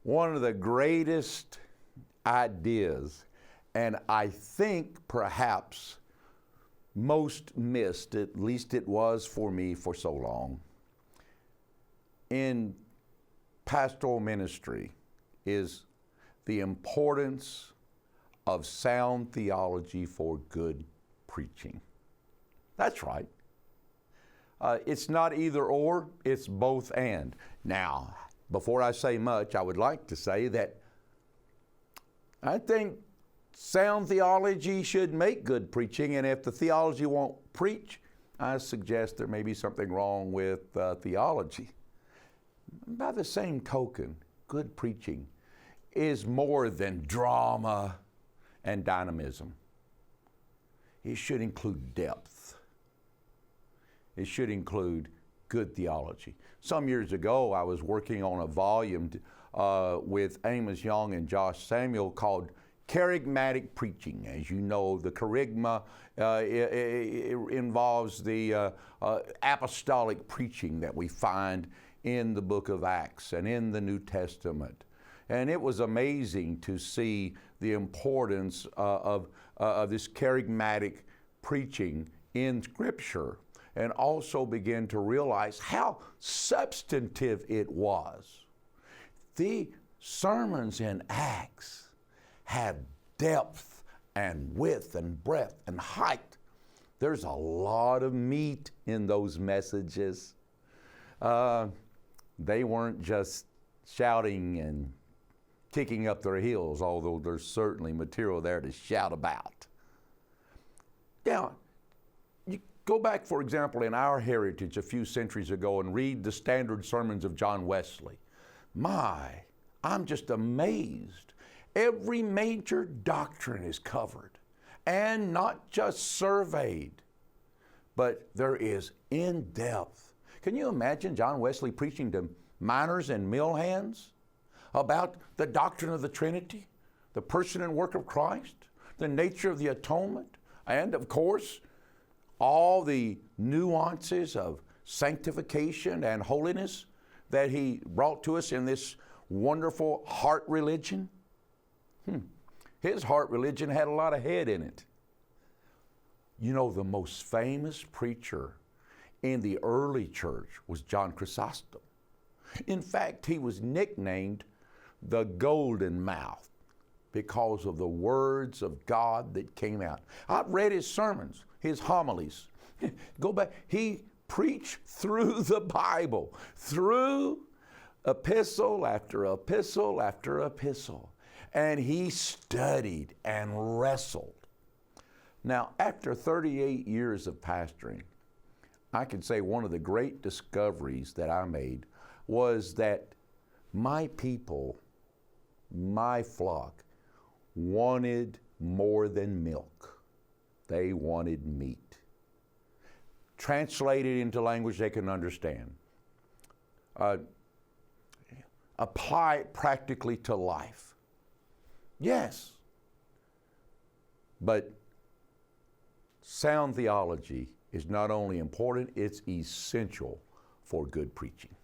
One of the greatest ideas, and I think perhaps most missed, at least it was for me for so long, in pastoral ministry is the importance of sound theology for good preaching. That's right. It's not either or, it's both and. Now, before I say much, I would like to say that I think sound theology should make good preaching, and if the theology won't preach, I suggest there may be something wrong with theology. By the same token, good preaching is more than drama and dynamism. It should include depth. It should include good theology. Some years ago, I was working on a volume with Amos Young and Josh Samuel called Charismatic Preaching. As you know, the charisma it involves the apostolic preaching that we find in the book of Acts and in the New Testament. And it was amazing to see the importance of this charismatic preaching in Scripture, and also begin to realize how substantive it was. The sermons in Acts had depth and width and breadth and height. There's a lot of meat in those messages. They weren't just shouting and kicking up their heels, although there's certainly material there to shout about. Now, you go back, for example, in our heritage a few centuries ago and read the standard sermons of John Wesley. I'm just amazed. Every major doctrine is covered, and not just surveyed, but there is in-depth. Can you imagine John Wesley preaching to miners and mill hands about the doctrine of the Trinity, the person and work of Christ, the nature of the atonement, and of course, all the nuances of sanctification and holiness that he brought to us in this wonderful heart religion? His heart religion had a lot of head in it. You know, the most famous preacher in the early church was John Chrysostom. In fact, he was nicknamed the Golden Mouth because of the words of God that came out. I've read his sermons, his homilies. Go back. He preached through the Bible, through epistle after epistle after epistle. And he studied and wrestled. Now, after 38 years of pastoring, I can say one of the great discoveries that I made was that my people, my flock, wanted more than milk. They wanted meat. Translated into language they can understand. Apply it practically to life. Yes. But sound theology is not only important, it's essential for good preaching.